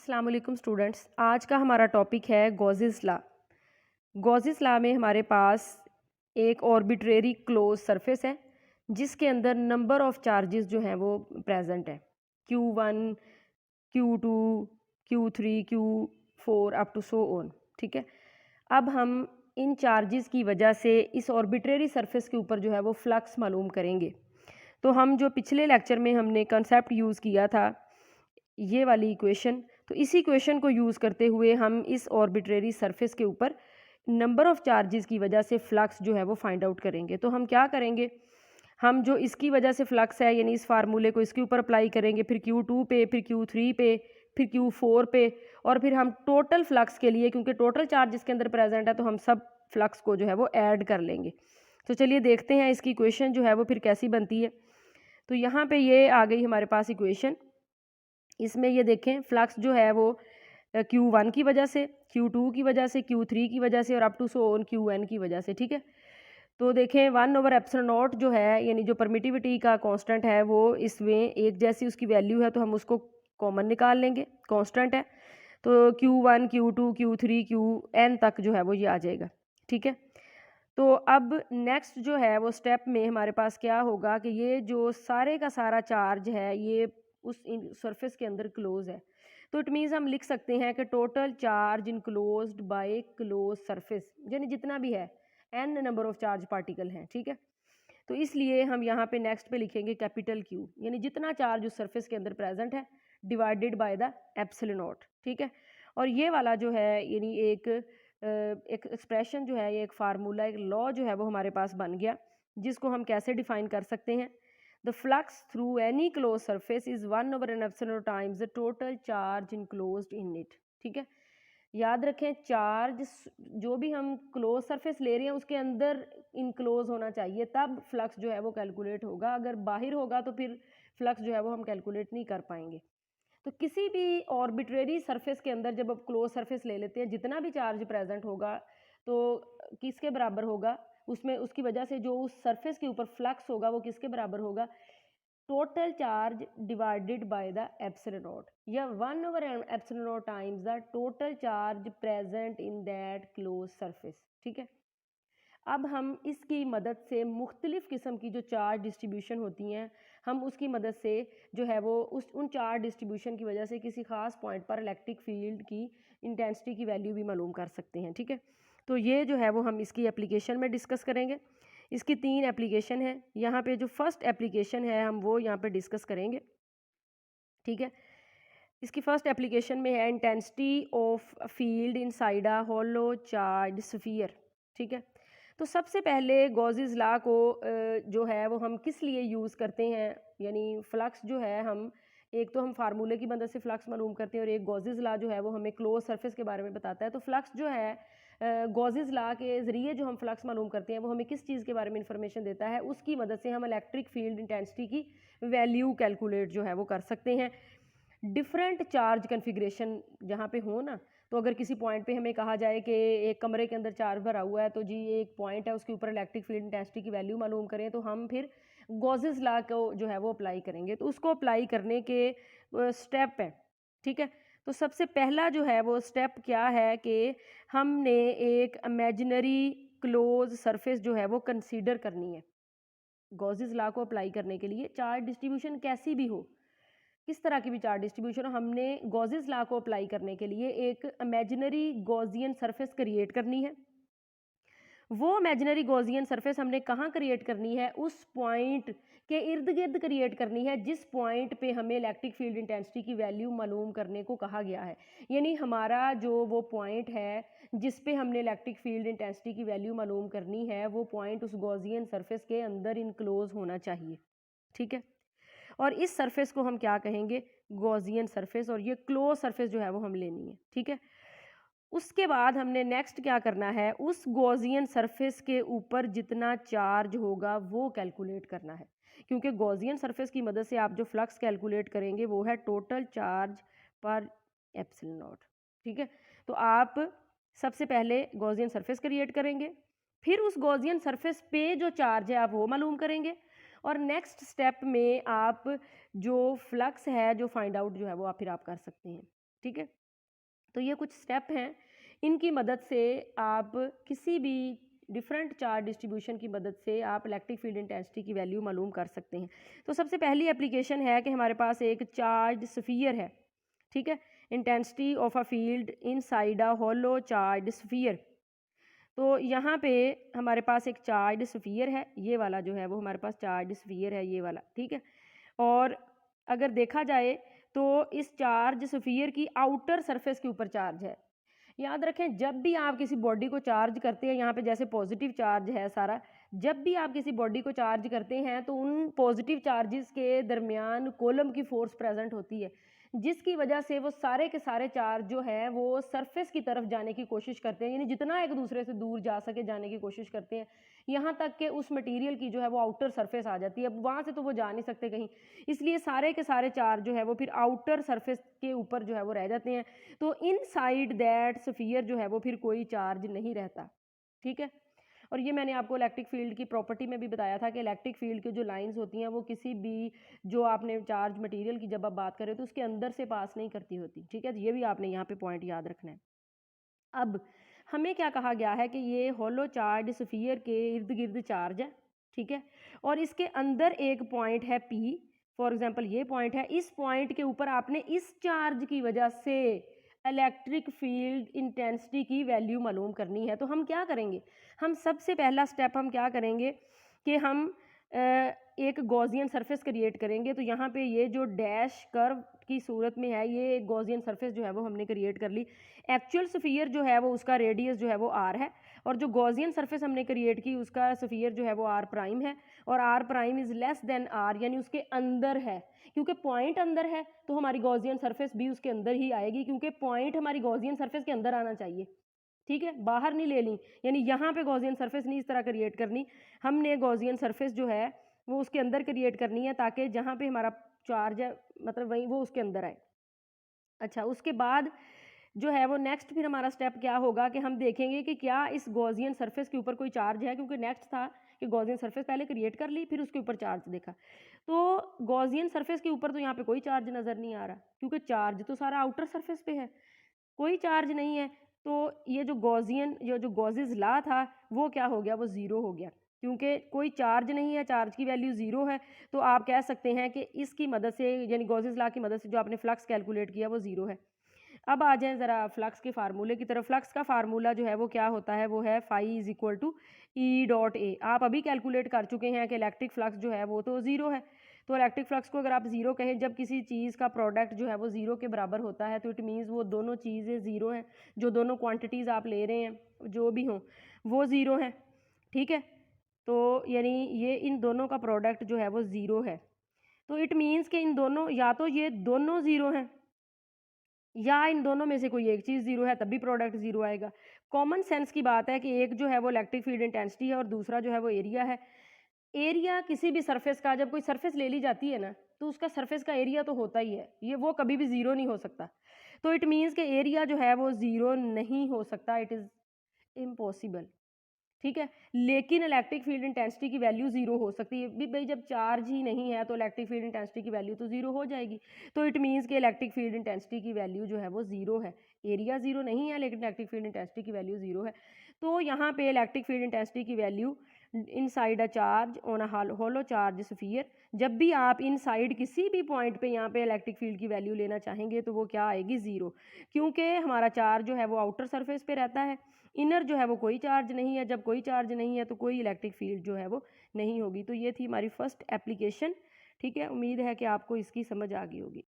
अस्सलाम वालेकुम स्टूडेंट्स। आज का हमारा टॉपिक है गॉसेस लॉ। गॉसेस लॉ में हमारे पास एक ऑर्बिट्रेरी क्लोज सरफेस है जिसके अंदर नंबर ऑफ चार्जेस जो हैं वो प्रेजेंट है, Q1, Q2, Q3, Q4 up to so on. ठीक है, अब हम इन चार्जेस की वजह से इस ऑर्बिट्रेरी सरफेस के ऊपर जो है वो फ्लक्स मालूम करेंगे। तो हम जो पिछले लेक्चर में हमने कंसेप्ट यूज़ किया था, ये वाली इक्वेशन, तो इसी इक्वेशन को यूज़ करते हुए हम इस ऑर्बिट्रेरी सरफेस के ऊपर नंबर ऑफ चार्जेस की वजह से फ्लक्स जो है वो फाइंड आउट करेंगे। तो हम क्या करेंगे, हम जो इसकी वजह से फ्लक्स है यानी इस फार्मूले को इसके ऊपर अप्लाई करेंगे, फिर Q2 पे, फिर Q3 पे, फिर Q4 पे, और फिर हम टोटल फ्लक्स के लिए, क्योंकि टोटल चार्ज इसके अंदर प्रेजेंट है, तो हम सब फ्लक्स को जो है वो ऐड कर लेंगे। तो चलिए देखते हैं इसकी इक्वेशन जो है वो फिर कैसी बनती है। तो यहाँ पे ये आ गई हमारे पास इक्वेशन। इसमें ये देखें फ्लक्स जो है वो Q1 की वजह से, Q2 की वजह से, Q3 की वजह से और up to so on Qn की वजह से। ठीक है, तो देखें 1/ε0 जो है यानी जो परमिटिविटी का कांस्टेंट है वो इसमें एक जैसी उसकी वैल्यू है, तो हम उसको कॉमन निकाल लेंगे, कांस्टेंट है। तो Q1, Q2, Q3, Qn तक जो है वो ये आ जाएगा। ठीक है, तो अब नेक्स्ट जो है वो स्टेप में हमारे पास क्या होगा कि ये जो सारे का सारा चार्ज है ये उस सरफेस के अंदर क्लोज है। तो इट मीन्स हम लिख सकते हैं कि total charge enclosed bye close surface, यानी जितना भी है n number of charge particle हैं। ठीक है, तो इसलिए हम यहाँ पे नेक्स्ट पे लिखेंगे कैपिटल Q, यानी जितना चार्ज उस सरफेस के अंदर प्रेजेंट है divided by the epsilon not. ठीक है, और ये वाला जो है यानी एक एक्सप्रेशन जो है, ये एक फार्मूला, एक लॉ जो है वो हमारे पास बन गया, जिसको हम कैसे डिफाइन कर सकते हैं। The flux through any close surface is 1/ε times the total charge enclosed in it. ठीक है, याद रखें चार्ज जो भी हम क्लोज सरफेस ले रहे हैं उसके अंदर इनक्लोज होना चाहिए, तब फ्लक्स जो है वो कैलकुलेट होगा। अगर बाहर होगा तो फिर फ्लक्स जो है वो हम कैलकुलेट नहीं कर पाएंगे। तो किसी भी ऑर्बिट्रेरी सरफेस के अंदर जब आप क्लोज सरफेस ले लेते हैं, जितना भी चार्ज प्रेजेंट होगा तो किसके बराबर होगा, उसमें उसकी वजह से जो उस सरफेस के ऊपर फ्लक्स होगा वो किसके बराबर होगा, total charge divided by the epsilon naught, या 1/ε0 times the total charge present in that close surface. ठीक है, अब हम इसकी मदद से मुख्तलिफ़ किस्म की जो चार्ज डिस्ट्रीब्यूशन होती हैं, हम उसकी मदद से जो है वो उन चार्ज डिस्ट्रीब्यूशन की वजह से किसी ख़ास पॉइंट पर इलेक्ट्रिक फील्ड की इंटेंसिटी की वैल्यू भी मालूम कर सकते हैं। ठीक है, तो ये जो है वो हम इसकी एप्लीकेशन में डिस्कस करेंगे। इसकी 3 एप्लीकेशन है। यहाँ पे जो फर्स्ट एप्लीकेशन है हम वो यहाँ पे डिस्कस करेंगे। ठीक है, इसकी फर्स्ट एप्लीकेशन में है intensity of field inside a hollow charge sphere. ठीक है, तो सबसे पहले गॉसेस लॉ को जो है वो हम किस लिए यूज़ करते हैं, यानी फ्लक्स जो है हम एक तो हम फार्मूले की मदद से फ्लक्स मालूम करते हैं और एक गॉसेस लॉ जो है वो हमें क्लोज सरफेस के बारे में बताता है। तो फ्लक्स जो है गॉसेस लॉ के ज़रिए जो हम फ्लक्स मालूम करते हैं वो हमें किस चीज़ के बारे में इंफॉर्मेशन देता है, उसकी मदद से हम इलेक्ट्रिक फील्ड इंटेंसिटी की वैल्यू कैलकुलेट जो है वो कर सकते हैं। डिफरेंट चार्ज कन्फिग्रेशन जहाँ पे हो ना, तो अगर किसी पॉइंट पे हमें कहा जाए कि एक कमरे के अंदर चार्ज भरा हुआ है, तो जी एक पॉइंट है उसके ऊपर इलेक्ट्रिक फील्ड इंटेंसिटी की वैल्यू मालूम करें, तो हम फिर गॉसेस लॉ को जो है वो अप्लाई करेंगे। तो उसको अप्लाई करने के स्टेप है। ठीक है, तो सबसे पहला जो है वो स्टेप क्या है कि हमने एक इमेजिनरी क्लोज सरफेस जो है वो कंसीडर करनी है। गॉसेस लॉ को अप्लाई करने के लिए चार्ज डिस्ट्रीब्यूशन कैसी भी हो, किस तरह की भी चार्ज डिस्ट्रीब्यूशन, हमने गॉसेस लॉ को अप्लाई करने के लिए एक इमेजिनरी गॉसियन सरफेस क्रिएट करनी है। वो इमेजिनरी गॉसियन सरफेस हमने कहाँ क्रिएट करनी है, उस पॉइंट के इर्द गिर्द क्रिएट करनी है जिस पॉइंट पे हमें इलेक्ट्रिक फील्ड इंटेंसिटी की वैल्यू मालूम करने को कहा गया है। यानी हमारा जो वो पॉइंट है जिस पे हमने इलेक्ट्रिक फील्ड इंटेंसिटी की वैल्यू मालूम करनी है, वो पॉइंट उस गॉसियन सरफेस के अंदर इनक्लोज होना चाहिए। ठीक है, और इस सरफेस को हम क्या कहेंगे, गॉसियन सरफेस, और ये क्लोज सरफेस जो है वो हम लेनी है। ठीक है, उसके बाद हमने नेक्स्ट क्या करना है, उस गॉसियन सरफेस के ऊपर जितना चार्ज होगा वो कैलकुलेट करना है, क्योंकि गॉसियन सरफेस की मदद से आप जो फ्लक्स कैलकुलेट करेंगे वो है टोटल चार्ज पर एप्सिलॉन नॉट। ठीक है, तो आप सबसे पहले गॉसियन सरफेस क्रिएट करेंगे, फिर उस गॉसियन सरफेस पे जो चार्ज है आप वो मालूम करेंगे, और नेक्स्ट स्टेप में आप जो फ्लक्स है जो फाइंड आउट जो है वो आप फिर आप कर सकते हैं। ठीक है। तो ये कुछ स्टेप हैं, इनकी मदद से आप किसी भी डिफरेंट चार्ज डिस्ट्रीब्यूशन की मदद से आप इलेक्ट्रिक फील्ड इंटेंसिटी की वैल्यू मालूम कर सकते हैं। तो सबसे पहली एप्लीकेशन है कि हमारे पास एक चार्ज स्फीयर है, ठीक है, intensity of a field inside a hollow charge sphere. तो यहाँ पे हमारे पास एक चार्ज स्फीयर है, ये वाला जो है वो हमारे पास चार्ज स्फीयर है, ये वाला, ठीक है। और अगर देखा जाए तो इस चार्ज स्फीयर की आउटर सरफेस के ऊपर चार्ज है। याद रखें, जब भी आप किसी बॉडी को चार्ज करते हैं, यहाँ पे जैसे पॉजिटिव चार्ज है सारा, जब भी आप किसी बॉडी को चार्ज करते हैं तो उन पॉजिटिव चार्जेस के दरमियान कोलम की फोर्स प्रेजेंट होती है, जिसकी वजह से वो सारे के सारे चार्ज जो है वो सरफेस की तरफ जाने की कोशिश करते हैं, यानी जितना एक दूसरे से दूर जा सके जाने की कोशिश करते हैं, यहाँ तक कि उस मटेरियल की जो है वो आउटर सरफेस आ जाती है। अब वहाँ से तो वो जा नहीं सकते कहीं, इसलिए सारे के सारे चार्ज जो है वो फिर आउटर सरफेस के ऊपर जो है वो रह जाते हैं। तो इनसाइड दैट स्फीयर जो है वो फिर कोई चार्ज नहीं रहता, ठीक है। और ये मैंने आपको इलेक्ट्रिक फील्ड की प्रॉपर्टी में भी बताया था कि इलेक्ट्रिक फील्ड की जो लाइंस होती हैं वो किसी भी जो आपने चार्ज मटेरियल की जब आप बात करें तो उसके अंदर से पास नहीं करती होती, ठीक है। तो ये भी आपने यहाँ पे पॉइंट याद रखना है। अब हमें क्या कहा गया है कि ये होलो चार्ज स्फीयर के इर्द गिर्द चार्ज है, ठीक है, और इसके अंदर एक पॉइंट है P, फॉर एग्जांपल ये पॉइंट है, इस पॉइंट के ऊपर आपने इस चार्ज की वजह से इलेक्ट्रिक फील्ड इंटेंसिटी की वैल्यू मालूम करनी है। तो हम क्या करेंगे, हम सबसे पहला स्टेप हम क्या करेंगे कि हम एक गॉसियन सरफेस क्रिएट करेंगे। तो यहाँ पे ये जो डैश कर्व की सूरत में है, ये एक गॉसियन सरफेस जो है वो हमने क्रिएट कर ली। एक्चुअल स्फीयर जो है वो उसका रेडियस जो है वो r है, और जो गॉसियन सरफेस हमने क्रिएट की उसका स्फीयर जो है वो r प्राइम है, और r prime is less than r, यानी उसके अंदर है। क्योंकि पॉइंट अंदर है तो हमारी गॉसियन सरफेस भी उसके अंदर ही आएगी, क्योंकि पॉइंट हमारी गॉसियन सरफेस के अंदर आना चाहिए, ठीक है, बाहर नहीं ले ली। यानी यहाँ पे गॉसियन सरफेस नहीं इस तरह क्रिएट करनी, हमने गॉसियन सरफेस जो है वो उसके अंदर क्रिएट करनी है, ताकि जहाँ पे हमारा चार्ज है मतलब वही वो उसके अंदर आए। अच्छा, उसके बाद जो है वो नेक्स्ट फिर हमारा स्टेप क्या होगा कि हम देखेंगे कि क्या इस गॉसियन सरफेस के ऊपर कोई चार्ज है, क्योंकि नेक्स्ट था कि गॉसियन सरफेस पहले क्रिएट कर ली फिर उसके ऊपर चार्ज देखा। तो गॉसियन सरफेस के ऊपर तो यहाँ पे कोई चार्ज नज़र नहीं आ रहा, क्योंकि चार्ज तो सारा आउटर सरफेस पे है, कोई चार्ज नहीं है। तो ये जो गॉसियस लॉ था वो क्या हो गया, वो ज़ीरो हो गया, क्योंकि कोई चार्ज नहीं है, चार्ज की वैल्यू ज़ीरो है। तो आप कह सकते हैं कि इसकी मदद से, यानी गॉसियस लॉ की मदद से जो आपने फ्लक्स कैलकुलेट किया वो ज़ीरो है। अब आ जाएं ज़रा फ्लक्स के फार्मूले की तरफ। फ्लक्स का फार्मूला जो है वो क्या होता है, वो है phi is equal to E dot A. आप अभी कैलकुलेट कर चुके हैं कि इलेक्ट्रिक फ्लक्स जो है वो तो ज़ीरो है। तो इलेक्ट्रिक फ्लक्स को अगर आप ज़ीरो कहें, जब किसी चीज़ का प्रोडक्ट जो है वो ज़ीरो के बराबर होता है, तो इट मीन्स वो दोनों चीज़ें ज़ीरो हैं, जो दोनों क्वांटिटीज़ आप ले रहे हैं जो भी हों वो ज़ीरो हैं, ठीक है। तो यानी ये इन दोनों का प्रोडक्ट जो है वो ज़ीरो है। तो इट मीन्स कि इन दोनों, या तो ये दोनों ज़ीरो हैं या इन दोनों में से कोई एक चीज़ ज़ीरो है, तब भी प्रोडक्ट ज़ीरो आएगा। कॉमन सेंस की बात है कि एक जो है वो इलेक्ट्रिक फील्ड इंटेंसिटी है और दूसरा जो है वो एरिया है। एरिया किसी भी सरफेस का, जब कोई सरफेस ले ली जाती है ना, तो उसका सरफेस का एरिया तो होता ही है, ये वो कभी भी ज़ीरो नहीं हो सकता। तो इट मीन्स कि एरिया जो है वो ज़ीरो नहीं हो सकता, इट इज़ इम्पॉसिबल, ठीक है। लेकिन इलेक्ट्रिक फील्ड इंटेंसिटी की वैल्यू ज़ीरो हो सकती है भी भाई, जब चार्ज ही नहीं है तो इलेक्ट्रिक फील्ड इंटेंसिटी की वैल्यू तो ज़ीरो हो जाएगी। तो इट मीन्स कि इलेक्ट्रिक फील्ड इंटेंसिटी की वैल्यू जो है वो ज़ीरो है। एरिया ज़ीरो नहीं है लेकिन इलेक्ट्रिक फील्ड इंटेंसिटी की वैल्यू ज़ीरो है। तो यहाँ पे इलेक्ट्रिक फील्ड इंटेंसिटी की value inside a charge on a hollow charge sphere, जब भी आप इनसाइड किसी भी पॉइंट पे यहाँ पे इलेक्ट्रिक फील्ड की वैल्यू लेना चाहेंगे तो वो क्या आएगी, ज़ीरो, क्योंकि हमारा चार्ज जो है वो आउटर सरफेस पे रहता है, इनर जो है वो कोई चार्ज नहीं है। जब कोई चार्ज नहीं है तो कोई इलेक्ट्रिक फील्ड जो है वो नहीं होगी। तो ये थी हमारी फर्स्ट एप्लीकेशन, ठीक है। उम्मीद है कि आपको इसकी समझ आ गई होगी।